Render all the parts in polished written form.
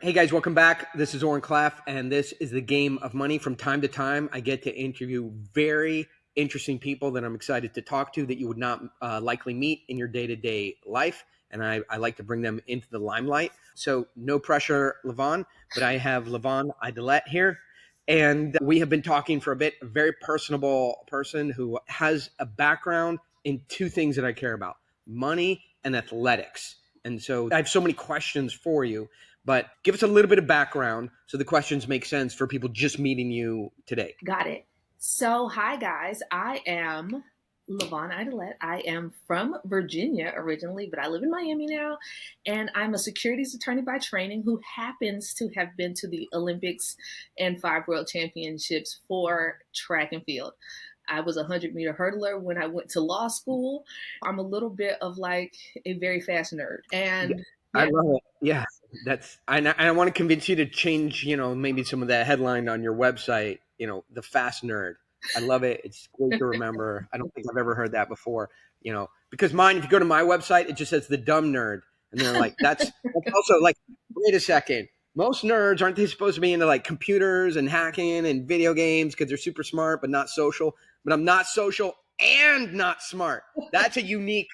Hey guys, welcome back. This is Oren Klaff, and this is the Game of Money. From time to time, I get to interview very interesting people that I'm excited to talk to that you would not likely meet in your day-to-day life, and I like to bring them into the limelight. So no pressure, LaVonne, but I have LaVon Idilette here, and we have been talking for a bit. A very personable person who has a background in two things that I care about: money and athletics. And so I have so many questions for you, but give us a little bit of background so the questions make sense for people just meeting you today. Got it. So, hi guys. I am LaVon Idilette. I am from Virginia originally, but I live in Miami now. And I'm a securities attorney by training who happens to have been to the Olympics and 5 world championships for track and field. I was a 100-meter hurdler when I went to law school. I'm a little bit of like a very fast nerd. Yeah, And I yeah, love it. Yeah, that's I want to convince you to change, maybe some of that headline on your website, the fast nerd. I love it. It's great to remember. I don't think I've ever heard that before, because mine, if you go to my website, it just says the dumb nerd. And they're like, that's also like, wait a second. Most nerds, aren't they supposed to be into like computers and hacking and video games because they're super smart but not social? But I'm not social and not smart. That's a unique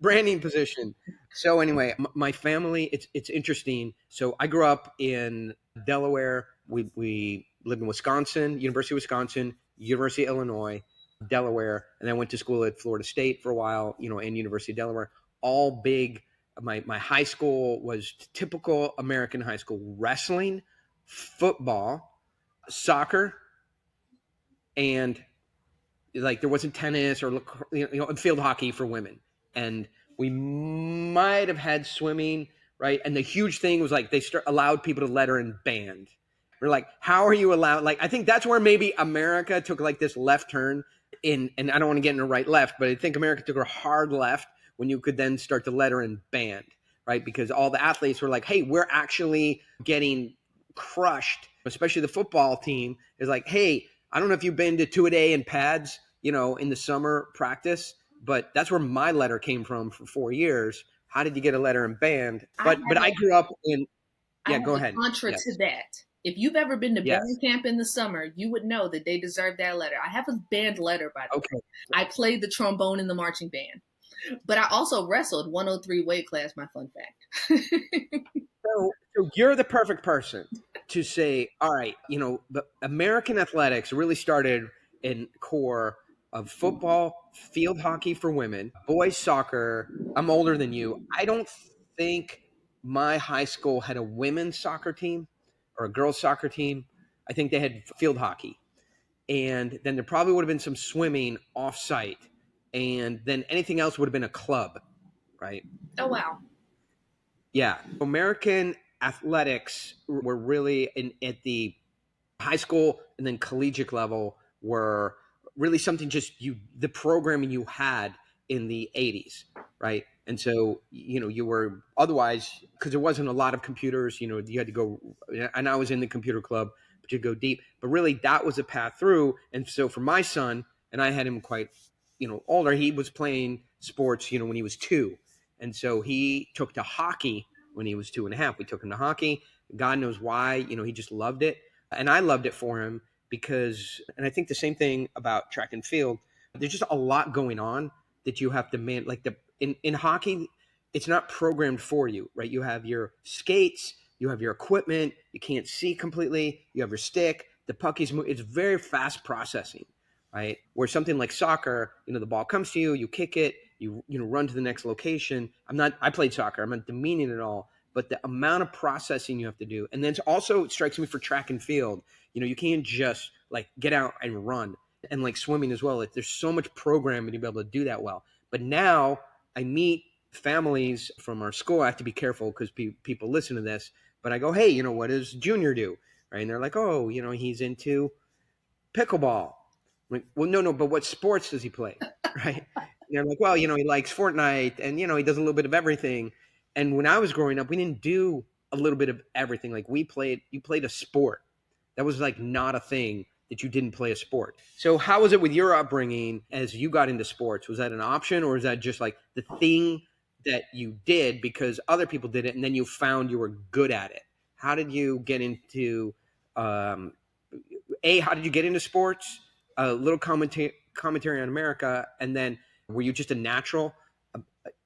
branding position. So anyway, my family, it's interesting. So I grew up in Delaware. We lived in Wisconsin, University of Wisconsin, University of Illinois, Delaware, and then went to school at Florida State for a while, and University of Delaware. All big. My high school was typical American high school: wrestling, football, soccer, and like there wasn't tennis or field hockey for women, and we might have had swimming, right? And the huge thing was like allowed people to letter in band. We're like, how are you allowed? Like, I think that's where maybe America took like this left turn in, and I don't want to get into right left, but I think America took a hard left when you could then start to letter in band, right? Because all the athletes were like, hey, we're actually getting crushed, especially the football team is like, hey, I don't know if you've been to two-a-day and pads, in the summer practice, but that's where my letter came from for 4 years. How did you get a letter in band? I But have I grew up in, I yeah, have go a ahead. contra to Yes. that. If you've ever been to Yes. band camp in the summer, you would know that they deserve that letter. I have a band letter, by the way. Okay. I played the trombone in the marching band, but I also wrestled 103 weight class. My fun fact. So you're the perfect person to say, all right, the American athletics really started in core of football, field hockey for women, boys soccer. I'm older than you. I don't think my high school had a women's soccer team or a girls soccer team. I think they had field hockey. And then there probably would have been some swimming off site. And then anything else would have been a club, right? Oh wow. Yeah, American athletics were really at the high school and then collegiate level were really something just the programming you had in the 80s, right? And so, you were otherwise, because there wasn't a lot of computers, you had to go, and I was in the computer club, but you go deep. But really, that was a path through. And so for my son, and I had him quite, older, he was playing sports, when he was two. And so he took to hockey when he was 2.5. We took him to hockey. God knows why, he just loved it. And I loved it for him because, and I think the same thing about track and field, there's just a lot going on that you have to like in hockey, it's not programmed for you, right? You have your skates, you have your equipment, you can't see completely, you have your stick, the puck is it's very fast processing, right? Where something like soccer, the ball comes to you, you kick it, you run to the next location. I played soccer, I'm not demeaning it at all, but the amount of processing you have to do. And then also it strikes me for track and field, you can't just like get out and run. And like swimming as well, there's so much programming to be able to do that well. But now I meet families from our school. I have to be careful because people listen to this, but I go, hey, what does Junior do? Right? And they're like, oh, he's into pickleball. I'm like, well, no, but what sports does he play? Right? And they're like, well, he likes Fortnite and, he does a little bit of everything. And when I was growing up, we didn't do a little bit of everything. Like you played a sport. That was like not a thing that you didn't play a sport. So how was it with your upbringing as you got into sports? Was that an option or is that just like the thing that you did because other people did it and then you found you were good at it? how did you get into um, how did you get into sports? A little commentary on America, and then were you just a natural?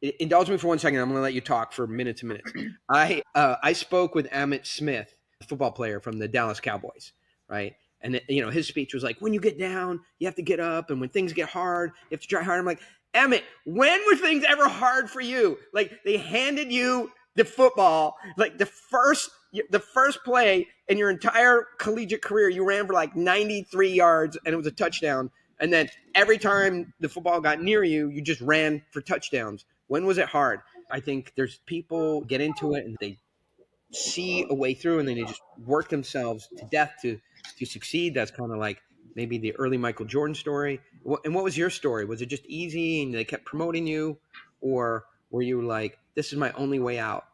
Indulge me for 1 second. I'm going to let you talk for minutes and minutes. I spoke with Emmitt Smith, a football player from the Dallas Cowboys, right? And his speech was like, when you get down, you have to get up, and when things get hard, you have to try hard. I'm like, Emmitt, when were things ever hard for you? Like, they handed you the football, like the first play in your entire collegiate career, you ran for like 93 yards, and it was a touchdown. And then every time the football got near you, you just ran for touchdowns. When was it hard? I think there's people get into it and they see a way through, and then they just work themselves to death to succeed. That's kind of like maybe the early Michael Jordan story. And what was your story? Was it just easy and they kept promoting you, or were you like, this is my only way out?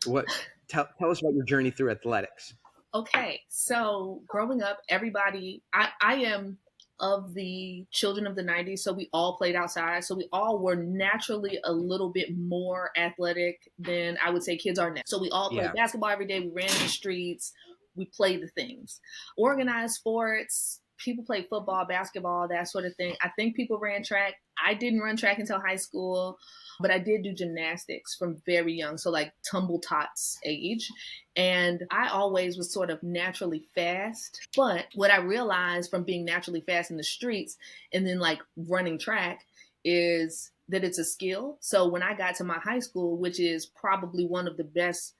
What? Tell us about your journey through athletics. Okay, so growing up, I am of the children of the 90s, so we all played outside. So we all were naturally a little bit more athletic than I would say kids are now. So we all played basketball every day. We ran in the streets. We played the things. Organized sports, people played football, basketball, that sort of thing. I think people ran track. I didn't run track until high school, but I did do gymnastics from very young. So like tumble tots age. And I always was sort of naturally fast. But what I realized from being naturally fast in the streets and then like running track is that it's a skill. So when I got to my high school, which is probably one of the best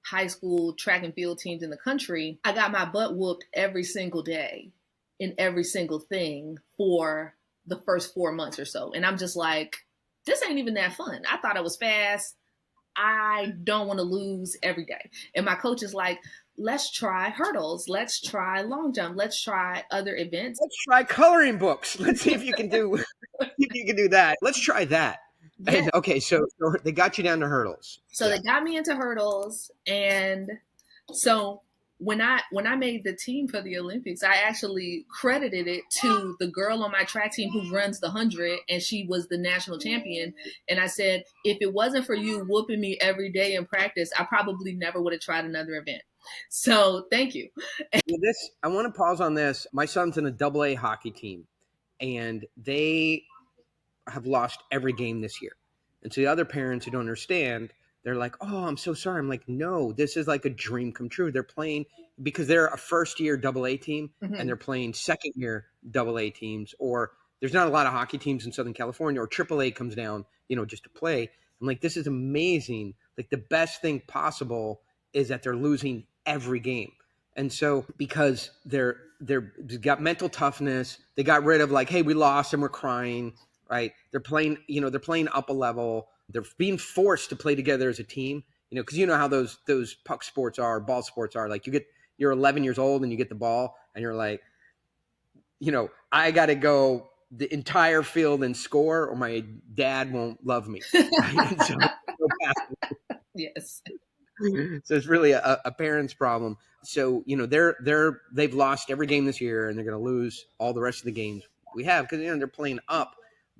high school track and field teams in the country, I got my butt whooped every single day in every single thing for the first 4 months or so. And I'm just like, this ain't even that fun. I thought I was fast. I don't want to lose every day. And my coach is like, let's try hurdles. Let's try long jump. Let's try other events. Let's try coloring books. Let's see if you can do that. Let's try that. Yeah. Okay, so they got you down to hurdles. So they got me into hurdles. And so when I made the team for the Olympics, I actually credited it to the girl on my track team who runs the 100, and she was the national champion. And I said, if it wasn't for you whooping me every day in practice, I probably never would have tried another event. So thank you. I want to pause on this. My son's in a AA hockey team, and they have lost every game this year. And so the other parents who don't understand, they're like, oh, I'm so sorry. I'm like, no, this is like a dream come true. They're playing because they're a first-year AA team, and they're playing second-year AA teams, or there's not a lot of hockey teams in Southern California, or AAA comes down, just to play. I'm like, this is amazing. Like, the best thing possible is that they're losing every game. And so because they've got mental toughness, they got rid of like, hey, we lost and we're crying, right? They're playing up a level. They're being forced to play together as a team, because how those puck sports are, ball sports are. Like, you're 11 years old and you get the ball and you're like, I got to go the entire field and score, or my dad won't love me. Right? So, yes. So it's really a parent's problem. So they've lost every game this year, and they're going to lose all the rest of the games we have because they're playing up.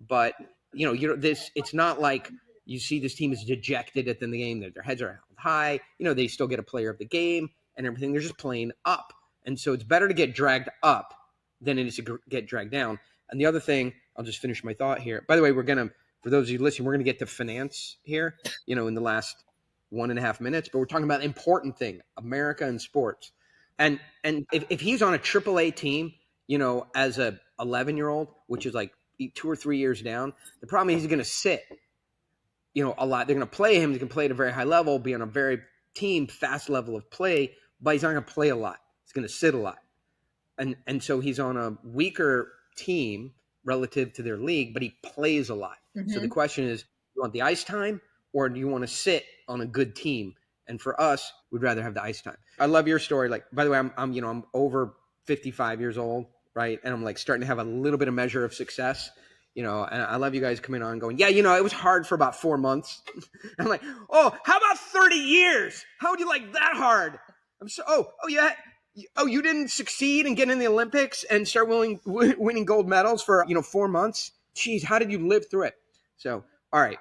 But it's not like you see this team is dejected at the end of the game. Their heads are held high. They still get a player of the game and everything. They're just playing up, and so it's better to get dragged up than it is to get dragged down. And the other thing, I'll just finish my thought here. By the way, for those of you listening, we're gonna get to finance here. In the last 1.5 minutes, but we're talking about important thing, America and sports. And if he's on a AAA team, as a 11-year-old, which is like 2 or 3 years down, the problem is he's going to sit, a lot. They're going to play him. He can play at a very high level, be on a very fast level of play, but he's not going to play a lot. He's going to sit a lot. And so he's on a weaker team relative to their league, but he plays a lot. So the question is, you want the ice time, or do you want to sit on a good team? And for us, we'd rather have the ice time. I love your story. Like, by the way, I'm over 55 years old, right? And I'm like starting to have a little bit of measure of success, and I love you guys coming on going, yeah, it was hard for about 4 months. I'm like, oh, how about 30 years? How would you like that hard? You didn't succeed and get in the Olympics and start winning gold medals for, 4 months? Jeez, how did you live through it? So, all right.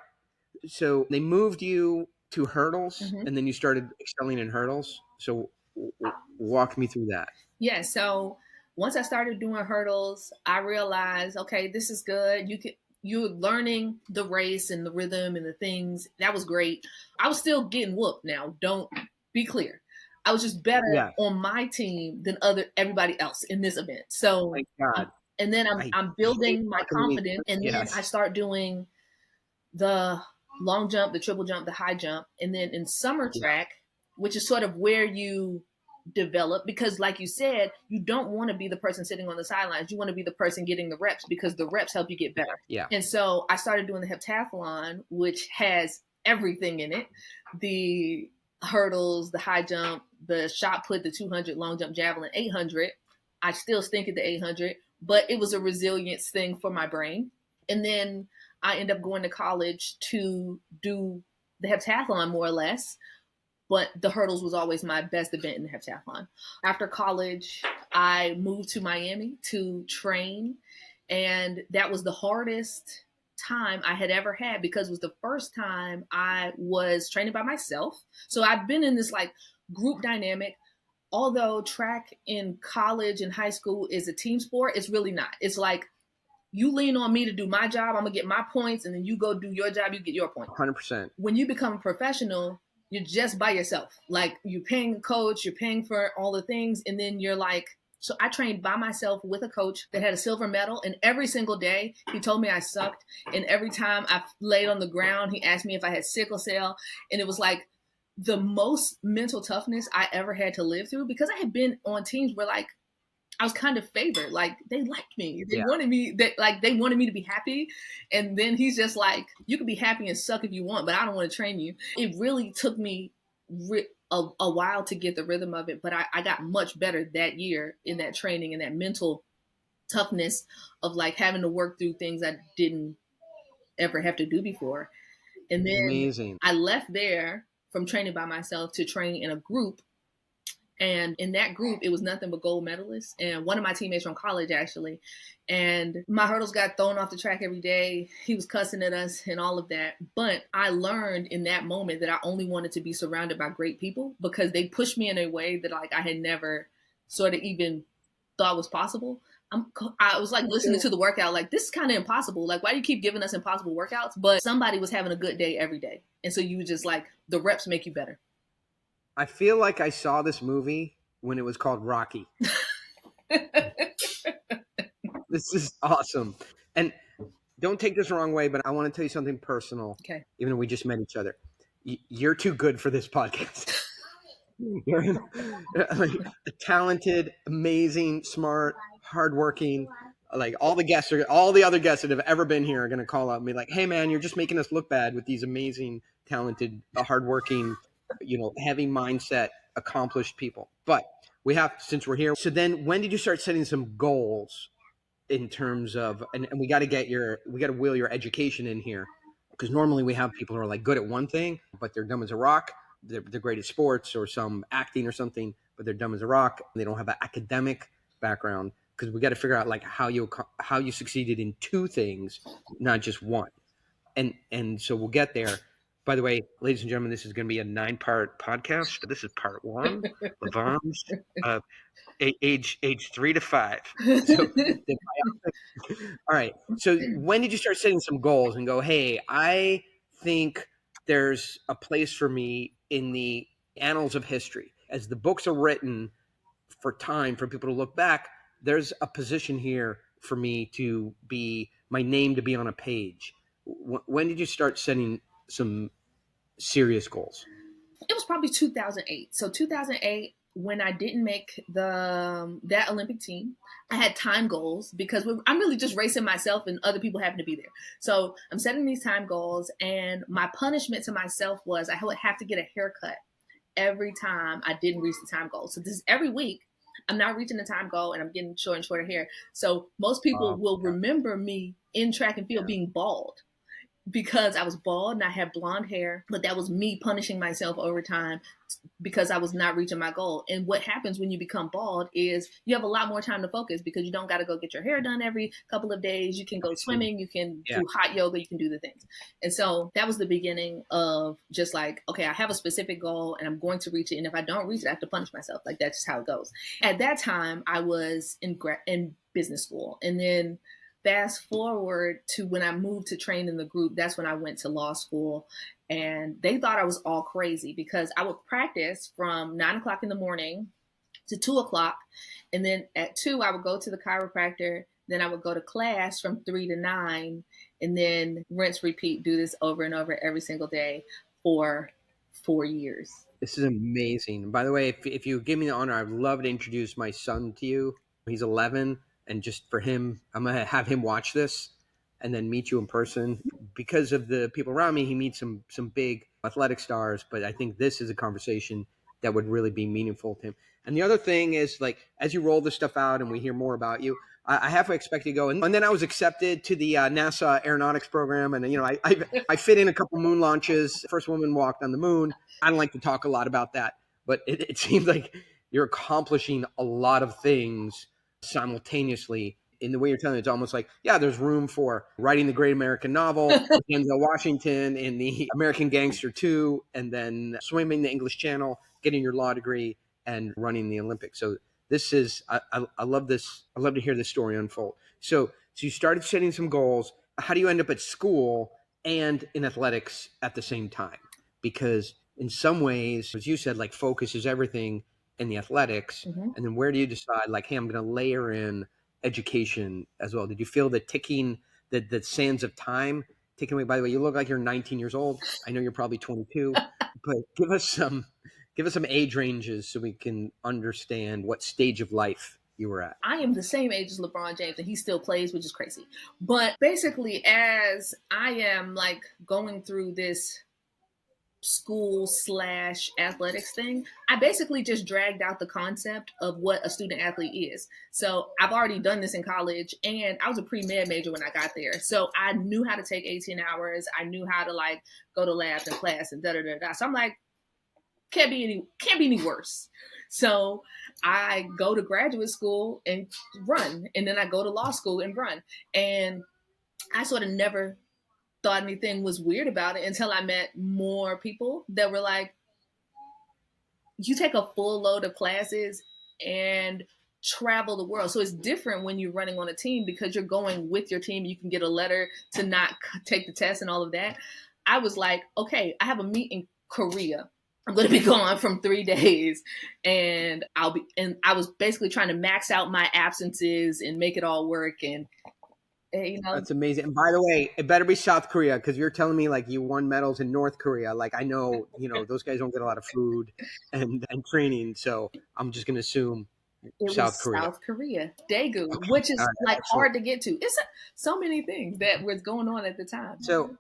So they moved you to hurdles, and then you started excelling in hurdles. So Walk me through that. Yeah, so once I started doing hurdles, I realized, okay, this is good. You're learning the race and the rhythm and the things. That was great. I was still getting whooped now. Don't be clear. I was just better Yeah. on my team than everybody else in this event. My So God. and then I I'm hate building my talking to me. confidence, and then I Yes. start doing the long jump, the triple jump, the high jump, and then in summer Yeah. track, which is sort of where you develop, because like you said, you don't want to be the person sitting on the sidelines. You want to be the person getting the reps, because the reps help you get better. Yeah. And so I started doing the heptathlon, which has everything in it: the hurdles, the high jump, the shot put, the 200, long jump, javelin, 800. I still stink at the 800, but it was a resilience thing for my brain. And then I ended up going to college to do the heptathlon, more or less, but the hurdles was always my best event in the heptathlon. After college, I moved to Miami to train, and that was the hardest time I had ever had, because it was the first time I was training by myself. So I've been in this like group dynamic. Although track in college and high school is a team sport, it's really not. It's like you lean on me to do my job, I'm gonna get my points, and then you go do your job, you get your points. 100%. When you become a professional, you're just by yourself. Like, you're paying a coach, you're paying for all the things, and then you're like, so I trained by myself with a coach that had a silver medal, and every single day he told me I sucked, and every time I laid on the ground, he asked me if I had sickle cell, and it was like the most mental toughness I ever had to live through, because I had been on teams where like I was kind of favored. Like, they liked me. They Yeah. wanted me. They wanted me to be happy. And then he's just like, you can be happy and suck if you want, but I don't want to train you. It really took me a while to get the rhythm of it, but I got much better that year in that training and that mental toughness of like having to work through things I didn't ever have to do before. And then Amazing. I left there from training by myself to train in a group. And in that group, it was nothing but gold medalists. And one of my teammates from college, actually. And my hurdles got thrown off the track every day. He was cussing at us and all of that. But I learned in that moment that I only wanted to be surrounded by great people, because they pushed me in a way that like I had never sort of even thought was possible. I was like listening to the workout, like, this is kind of impossible. Like, why do you keep giving us impossible workouts? But somebody was having a good day every day. And so you were just like, the reps make you better. I feel like I saw this movie when it was called Rocky. This is awesome. And don't take this the wrong way, but I want to tell you something personal. Okay. Even though we just met each other. You're too good for this podcast. You're like a talented, amazing, smart, hardworking. Like all the other guests that have ever been here are going to call out and be like, "Hey, man, you're just making us look bad with these amazing, talented, hardworking, heavy mindset, accomplished people." But we have, since we're here. So then, when did you start setting some goals in terms of? And we got to wheel your education in here, because normally we have people who are like good at one thing, but they're dumb as a rock. They're great at sports or some acting or something, but they're dumb as a rock. They don't have an academic background, because we got to figure out like how you succeeded in two things, not just one. And so we'll get there. By the way, ladies and gentlemen, this is going to be a 9-part podcast. This is part one. LaVonne's age 3 to 5. So, all right. So when did you start setting some goals and go, hey, I think there's a place for me in the annals of history. As the books are written for time for people to look back, there's a position here for me to be, my name to be on a page. When did you start setting some serious goals? It was probably 2008. So 2008, when I didn't make that Olympic team, I had time goals, because I'm really just racing myself and other people happen to be there. So I'm setting these time goals, and my punishment to myself was I would have to get a haircut every time I didn't reach the time goal. So this is every week. I'm not reaching the time goal, and I'm getting shorter and shorter hair. So most people will remember me in track and field being bald. because I was bald and I had blonde hair, but that was me punishing myself over time because I was not reaching my goal. And what happens when you become bald is you have a lot more time to focus because you don't got to go get your hair done every couple of days. You can go swimming, you can Yeah. do hot yoga, you can do the things. And so that was the beginning of just like, okay, I have a specific goal and I'm going to reach it. And if I don't reach it, I have to punish myself. Like that's just how it goes. At that time, I was in business school. And then fast forward to when I moved to train in the group, that's when I went to law school. And they thought I was all crazy because I would practice from 9 o'clock in the morning to 2 o'clock. And then at 2, I would go to the chiropractor. Then I would go to class from 3 to 9 and then rinse, repeat, do this over and over every single day for 4 years. This is amazing. By the way, if you give me the honor, I'd love to introduce my son to you. He's 11, and just for him, I'm gonna have him watch this, and then meet you in person. Because of the people around me, he meets some big athletic stars. But I think this is a conversation that would really be meaningful to him. And the other thing is, like, as you roll this stuff out and we hear more about you, I halfway expect to go, and then I was accepted to the NASA aeronautics program, and I fit in a couple moon launches. First woman walked on the moon. I don't like to talk a lot about that, but it seems like you're accomplishing a lot of things simultaneously. In the way you're telling it, it's almost like, yeah, there's room for writing the great American novel, Denzel Washington in the American Gangster 2, and then swimming the English Channel, getting your law degree, and running the Olympics. So this is, I love this. I love to hear this story unfold. So you started setting some goals. How do you end up at school and in athletics at the same time? Because in some ways, as you said, like focus is everything in the athletics. Mm-hmm. And then where do you decide, like, hey, I'm going to layer in education as well? Did you feel the ticking, the sands of time ticking away? By the way, you look like you're 19 years old. I know you're probably 22, but give us some age ranges so we can understand what stage of life you were at. I am the same age as LeBron James and he still plays, which is crazy. But basically, as I am like going through this school / athletics thing, I basically just dragged out the concept of what a student athlete is. So I've already done this in college and I was a pre-med major when I got there. So I knew how to take 18 hours. I knew how to like go to labs and class and da. So I'm like, can't be any worse. So I go to graduate school and run. And then I go to law school and run. And I sort of never thought anything was weird about it until I met more people that were like, you take a full load of classes and travel the world. So it's different when you're running on a team because you're going with your team. You can get a letter to not take the test and all of that. I was like, okay, I have a meet in Korea. I'm going to be gone from 3 days and I was basically trying to max out my absences and make it all work. And That's amazing. And by the way, it better be South Korea because you're telling me like you won medals in North Korea. Like I know, those guys don't get a lot of food and training. So I'm just going to assume it South was Korea. South Korea, Daegu, Okay. which is All right. like Excellent. hard to get to. It's so many things that was going on at the time. So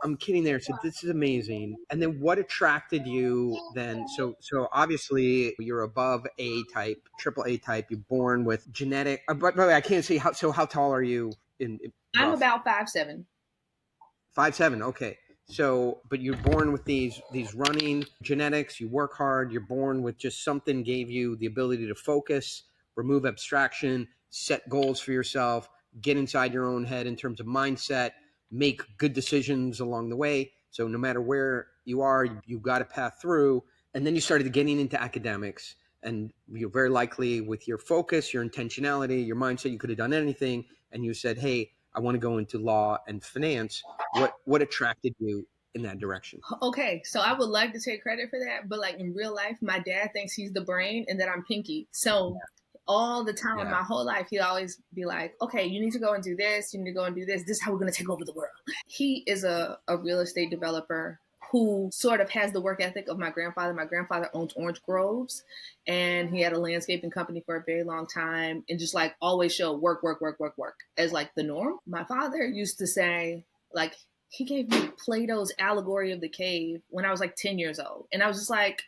I'm kidding there. So this is amazing. And then what attracted you then? So obviously you're above A type, triple A type. You're born with genetic. But by the way, I can't see how. So how tall are you in I'm rough? about 5'7". 5'7". Okay. So, but you're born with these running genetics. You work hard. You're born with just something gave you the ability to focus, remove abstraction, set goals for yourself, get inside your own head in terms of mindset, make good decisions along the way. So no matter where you are, you've got a path through. And then you started getting into academics, and you're very likely with your focus, your intentionality, your mindset, you could have done anything. And you said, hey, I want to go into law and finance. What attracted you in that direction? Okay, so I would like to take credit for that, but like in real life, my dad thinks he's the brain and that I'm Pinky. So all the time, Yeah. my whole life, he'd always be like, okay, you need to go and do this. You need to go and do this. This is how we're going to take over the world. He is a real estate developer who sort of has the work ethic of my grandfather. My grandfather owns orange groves and he had a landscaping company for a very long time and just like always showed work as like the norm. My father used to say, like, he gave me Plato's Allegory of the Cave when I was like 10 years old. And I was just like,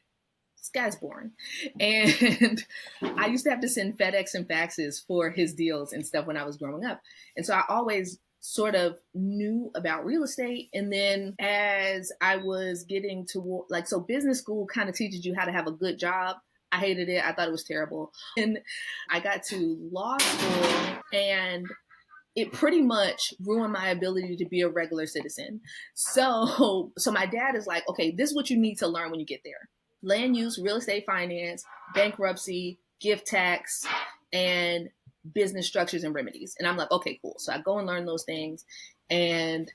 this guy's boring. And I used to have to send FedEx and faxes for his deals and stuff when I was growing up. And so I always sort of knew about real estate. And then as I was getting to like, so business school kind of teaches you how to have a good job. I hated it. I thought it was terrible. And I got to law school, and it pretty much ruined my ability to be a regular citizen. So my dad is like, okay, this is what you need to learn when you get there: land use, real estate finance, bankruptcy, gift tax, and business structures and remedies. And I'm like, okay, cool. So I go and learn those things. And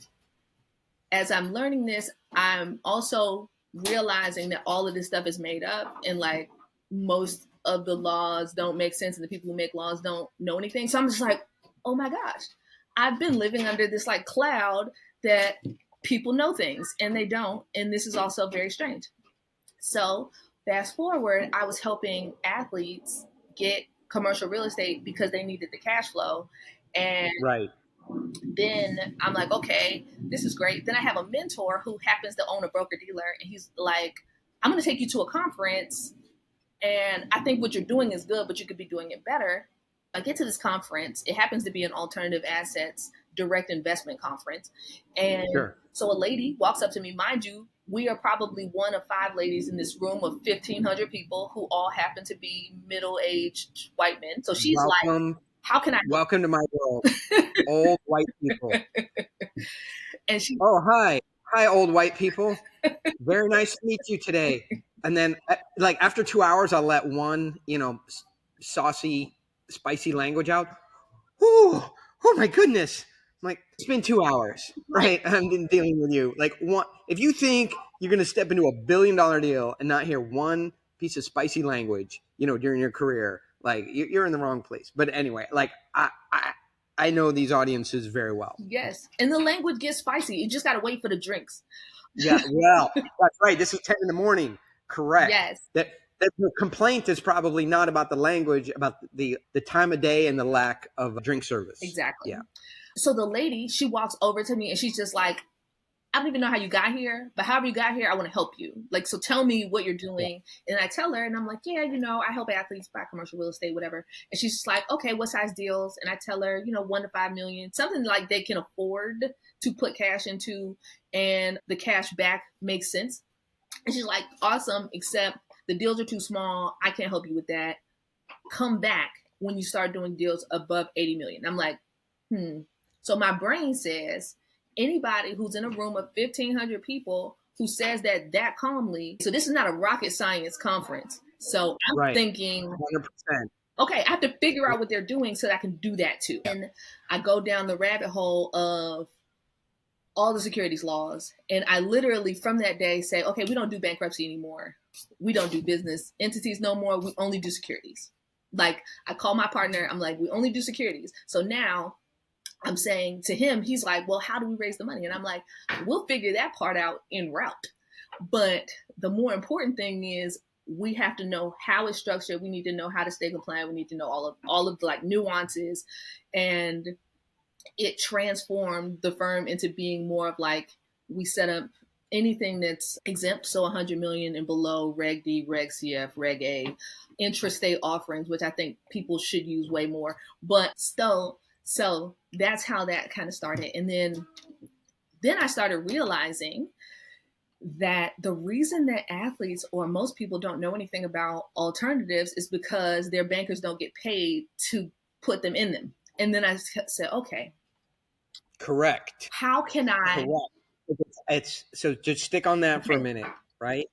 as I'm learning this, I'm also realizing that all of this stuff is made up, and like most of the laws don't make sense, and the people who make laws don't know anything. So I'm just like, oh my gosh, I've been living under this like cloud that people know things and they don't. And this is also very strange. So fast forward, I was helping athletes get commercial real estate because they needed the cash flow. And Right. then I'm like, okay, this is great. Then I have a mentor who happens to own a broker dealer, and he's like, I'm going to take you to a conference, and I think what you're doing is good, but you could be doing it better. I get to this conference. It happens to be an alternative assets direct investment conference. And Sure. so a lady walks up to me. Mind you, we are probably one of 5 ladies in this room of 1,500 people who all happen to be middle-aged white men. So she's like, how can I help? Welcome to my world. Old white people. And she, oh, hi. Hi, old white people. Very nice to meet you today. And then like after 2 hours, I'll let one, saucy, spicy language out. Oh my goodness. I'm like, it's been 2 hours, right? I'm dealing with you. Like, if you think you're going to step into $1 billion deal and not hear one piece of spicy language, during your career, like you're in the wrong place. But anyway, like I know these audiences very well. Yes. And the language gets spicy. You just got to wait for the drinks. Yeah. Well, that's right. This is 10 in the morning. Correct. Yes. That the complaint is probably not about the language, about the time of day and the lack of drink service. Exactly. Yeah. So the lady, she walks over to me and she's just like, I don't even know how you got here, but however you got here, I want to help you. Like, so tell me what you're doing. Yeah. And I tell her, and I'm like, yeah, I help athletes buy commercial real estate, whatever. And she's just like, okay, what size deals? And I tell her, 1 to 5 million, something like they can afford to put cash into, and the cash back makes sense. And she's like, awesome, except the deals are too small. I can't help you with that. Come back when you start doing deals above 80 million. I'm like, So my brain says, anybody who's in a room of 1,500 people who says that calmly, so this is not a rocket science conference. So I'm thinking, 100%. Okay, I have to figure out what they're doing so that I can do that too. And I go down the rabbit hole of all the securities laws. And I literally from that day say, okay, we don't do bankruptcy anymore. We don't do business entities no more. We only do securities. Like, I call my partner. I'm like, we only do securities. So now I'm saying to him, he's like, well, how do we raise the money? And I'm like, we'll figure that part out en route. But the more important thing is we have to know how it's structured. We need to know how to stay compliant. We need to know all of the like nuances. And it transformed the firm into being more of like, we set up anything that's exempt, so 100 million and below, Reg D, Reg CF, Reg A, intrastate offerings, which I think people should use way more. But still, so that's how that kind of started. And then I started realizing that the reason that athletes or most people don't know anything about alternatives is because their bankers don't get paid to put them in them. And then I said, okay. Correct. How can I? Correct. It's so just stick on that for a minute, right?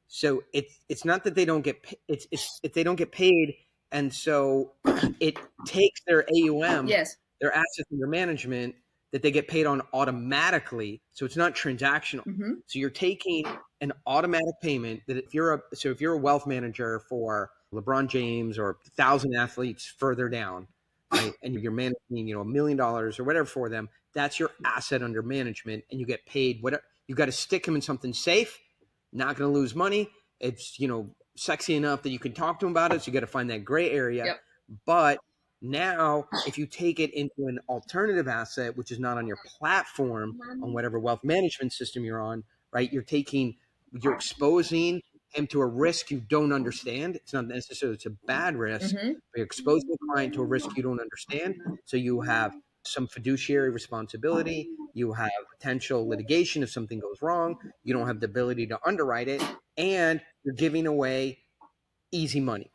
So it's not that they don't get it's if they don't get paid, and so it takes their AUM, yes, their assets under management that they get paid on automatically. So it's not transactional. Mm-hmm. So you're taking an automatic payment that if you're a wealth manager for LeBron James or 1,000 athletes further down, right, and you're managing $1 million or whatever for them, that's your asset under management, and you get paid whatever. You got to stick them in something safe, not going to lose money. It's sexy enough that you can talk to them about it. So you got to find that gray area. Yep. But now, if you take it into an alternative asset, which is not on your platform, on whatever wealth management system you're on, right? You're exposing him to a risk you don't understand. It's not necessarily it's a bad risk, Mm-hmm. but you're exposing the client to a risk you don't understand. So you have some fiduciary responsibility. You have potential litigation if something goes wrong. You don't have the ability to underwrite it, and you're giving away easy money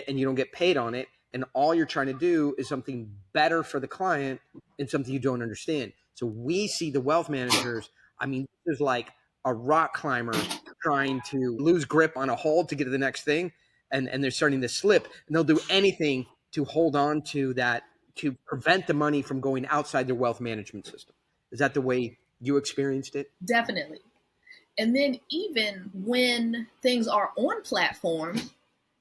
and you don't get paid on it. And all you're trying to do is something better for the client and something you don't understand. So we see the wealth managers. I mean, there's like a rock climber trying to lose grip on a hold to get to the next thing. And they're starting to slip, and they'll do anything to hold on to that, to prevent the money from going outside their wealth management system. Is that the way you experienced it? Definitely. And then even when things are on platforms,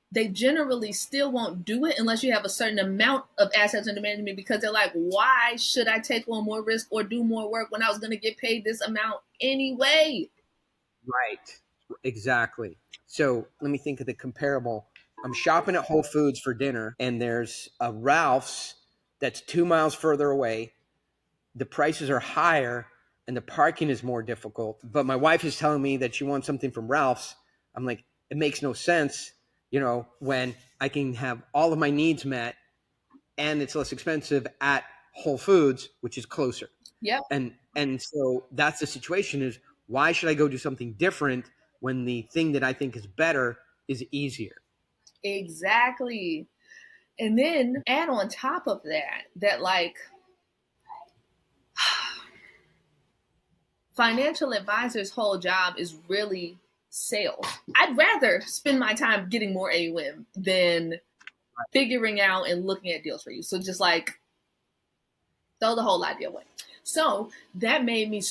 they generally still won't do it unless you have a certain amount of assets under management, because they're like, why should I take on more risk or do more work when I was going to get paid this amount anyway? Right. Exactly. So let me think of the comparable. I'm shopping at Whole Foods for dinner, and there's a Ralph's that's 2 miles further away. The prices are higher, and the parking is more difficult. But my wife is telling me that she wants something from Ralph's. I'm like, it makes no sense, when I can have all of my needs met and it's less expensive at Whole Foods, which is closer. Yep. And so that's the situation, is why should I go do something different when the thing that I think is better is easier? Exactly. And then add on top of that like financial advisor's whole job is really sales. I'd rather spend my time getting more AUM than figuring out and looking at deals for you. So just like throw the whole idea away. So that made me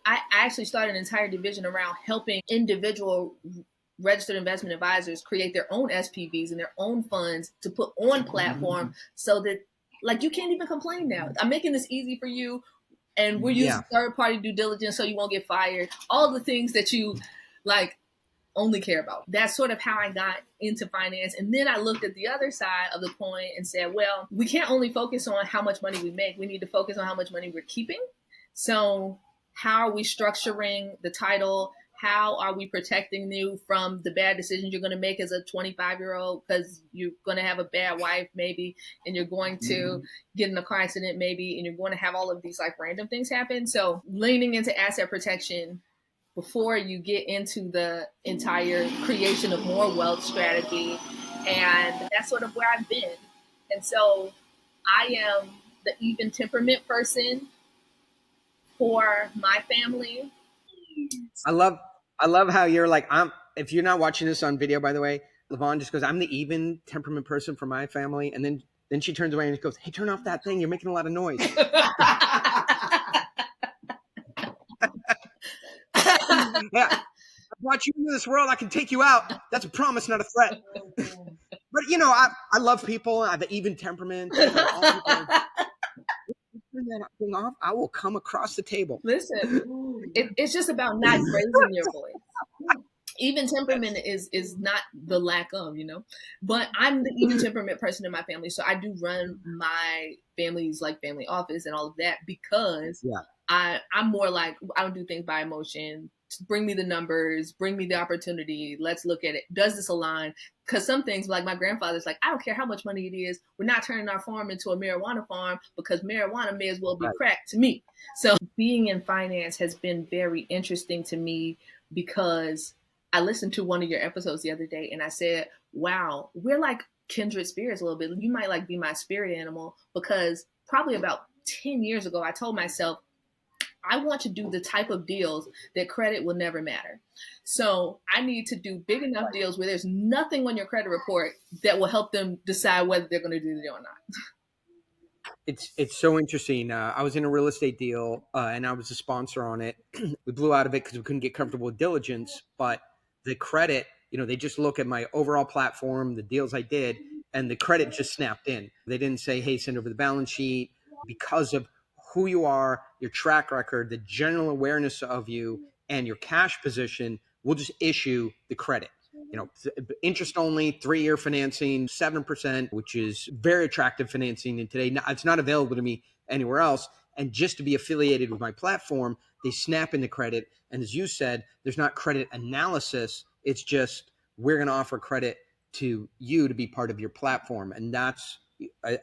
I actually started an entire division around helping individual registered investment advisors create their own SPVs and their own funds to put on platform, so that like you can't even complain now. I'm making this easy for you, and we're using third party due diligence so you won't get fired. All the things that you like only care about. That's sort of how I got into finance. And then I looked at the other side of the coin and said, well, we can't only focus on how much money we make. We need to focus on how much money we're keeping. So how are we structuring the title? How are we protecting you from the bad decisions you're going to make as a 25-year-old, because you're going to have a bad wife maybe, and you're going to get in a car accident maybe, and you're going to have all of these like random things happen. So leaning into asset protection before you get into the entire creation of more wealth strategy. And that's sort of where I've been. And so I am the even temperament person for my family. I love how you're like, if you're not watching this on video, by the way, LaVonne just goes, I'm the even temperament person for my family. And then she turns away and goes, hey, turn off that thing. You're making a lot of noise. Yeah, I brought you into this world. I can take you out. That's a promise, not a threat. But I love people. I have an even temperament. I will come across the table. Listen, it's just about not raising your voice. Even temperament is not the lack of, but I'm the even temperament person in my family. So I do run my family's like family office and all of that, because I'm more like, I don't do things by emotion. Bring me the numbers, bring me the opportunity. Let's look at it. Does this align? Because some things, like my grandfather's like, I don't care how much money it is. We're not turning our farm into a marijuana farm, because marijuana may as well be crack to me. So being in finance has been very interesting to me, because I listened to one of your episodes the other day and I said, wow, we're like kindred spirits a little bit. You might like be my spirit animal, because probably about 10 years ago, I told myself, I want to do the type of deals that credit will never matter. So I need to do big enough deals where there's nothing on your credit report that will help them decide whether they're going to do the deal or not. It's so interesting. I was in a real estate deal and I was a sponsor on it. We blew out of it because we couldn't get comfortable with diligence. But the credit, they just look at my overall platform, the deals I did, and the credit just snapped in. They didn't say, hey, send over the balance sheet. Because of who you are, your track record, the general awareness of you, and your cash position, we'll just issue the credit. Interest only, 3-year financing, 7%, which is very attractive financing. And today, it's not available to me anywhere else. And just to be affiliated with my platform, they snap into credit. And as you said, there's not credit analysis. It's just, we're going to offer credit to you to be part of your platform. And that's,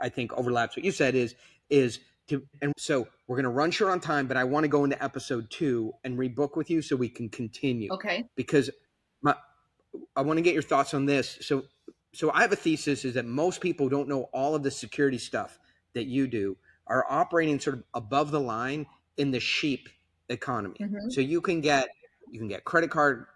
I think, overlaps what you said is And so we're going to run short on time, but I want to go into episode 2 and rebook with you so we can continue. Okay. Because I want to get your thoughts on this. So I have a thesis is that most people don't know all of the security stuff that you do are operating sort of above the line in the sheep economy. Mm-hmm. So you can get credit card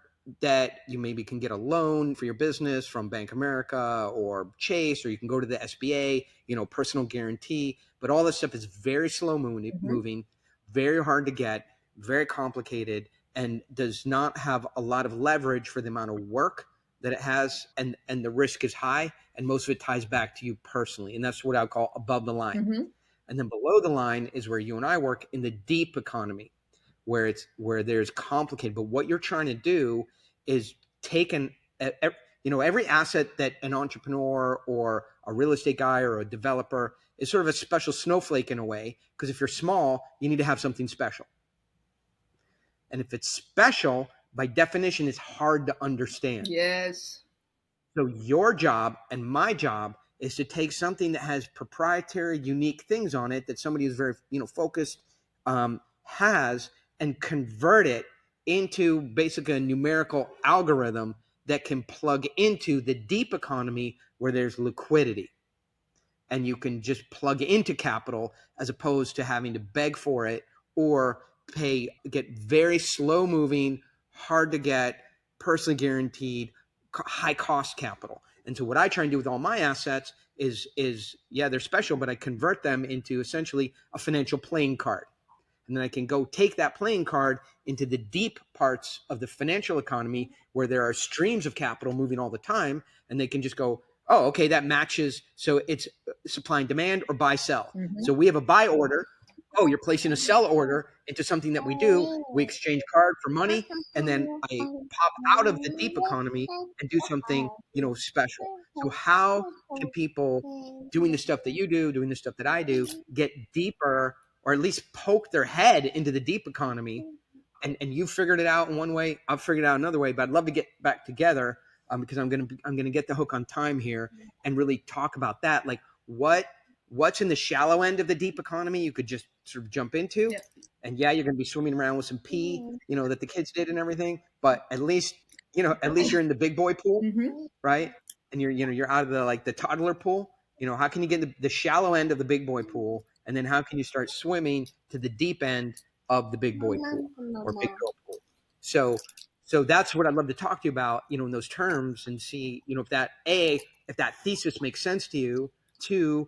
debt, you maybe can get a loan for your business from Bank of America or Chase, or you can go to the SBA, personal guarantee, but all this stuff is very slow moving, very hard to get, very complicated, and does not have a lot of leverage for the amount of work that it has, and the risk is high, and most of it ties back to you personally, and that's what I would call above the line. Mm-hmm. And then below the line is where you and I work in the deep economy, where there's complicated. But what you're trying to do is take every asset that an entrepreneur or a real estate guy or a developer is sort of a special snowflake in a way, because if you're small, you need to have something special. And if it's special, by definition, it's hard to understand. Yes. So your job and my job is to take something that has proprietary, unique things on it that somebody who's very, focused has, and convert it into basically a numerical algorithm that can plug into the deep economy where there's liquidity. And you can just plug into capital as opposed to having to beg for it or get very slow moving, hard to get, personally guaranteed, high cost capital. And so what I try and do with all my assets is they're special, but I convert them into essentially a financial playing card. And then I can go take that playing card into the deep parts of the financial economy where there are streams of capital moving all the time. And they can just go, oh, okay, that matches. So it's supply and demand or buy, sell. Mm-hmm. So we have a buy order. Oh, you're placing a sell order into something that we do. We exchange card for money. And then I pop out of the deep economy and do something, special. So how can people doing the stuff that you do, doing the stuff that I do, get deeper, or at least poke their head into the deep economy? And you figured it out in one way, I've figured it out another way, but I'd love to get back together because I'm gonna get the hook on time here and really talk about that. Like what's in the shallow end of the deep economy you could just sort of jump into. Yep. And yeah, you're gonna be swimming around with some pee, that the kids did and everything, but at least you're in the big boy pool, right? And you're out of the toddler pool. How can you get the shallow end of the big boy pool, and then how can you start swimming to the deep end of the big boy pool or big girl pool? So that's what I'd love to talk to you about, in those terms, and see, if that thesis makes sense to you. To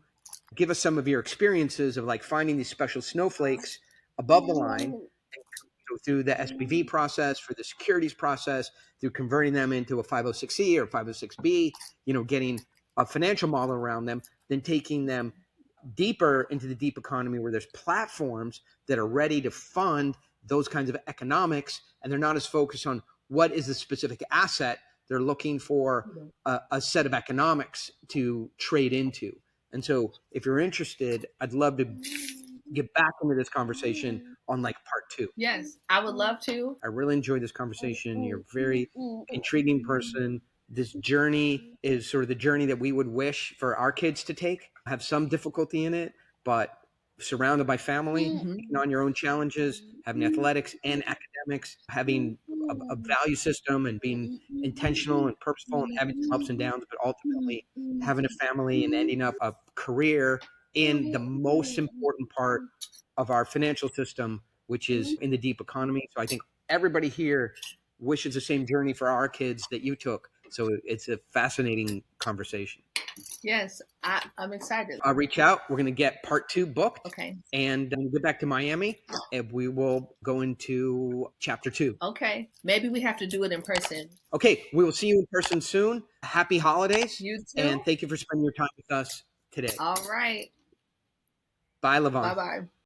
give us some of your experiences of finding these special snowflakes above the line, through the SPV process, for the securities process, through converting them into a 506C or 506B, getting a financial model around them, then taking them deeper into the deep economy where there's platforms that are ready to fund those kinds of economics, and they're not as focused on what is the specific asset. They're looking for a set of economics to trade into. And so if you're interested, I'd love to get back into this conversation on part 2. Yes, I would love to. I really enjoyed this conversation. You're a very intriguing person. This journey is sort of the journey that we would wish for our kids to take. Have some difficulty in it, but surrounded by family, taking on your own challenges, having athletics and academics, having a value system and being intentional and purposeful and having some ups and downs, but ultimately having a family and ending up a career in the most important part of our financial system, which is in the deep economy. So I think everybody here wishes the same journey for our kids that you took. So it's a fascinating conversation. Yes, I'm excited. I'll reach out. We're going to get part 2 booked. Okay. And then we'll get back to Miami and we will go into chapter 2. Okay. Maybe we have to do it in person. Okay. We will see you in person soon. Happy holidays. You too. And thank you for spending your time with us today. All right. Bye, LaVonne. Bye-bye.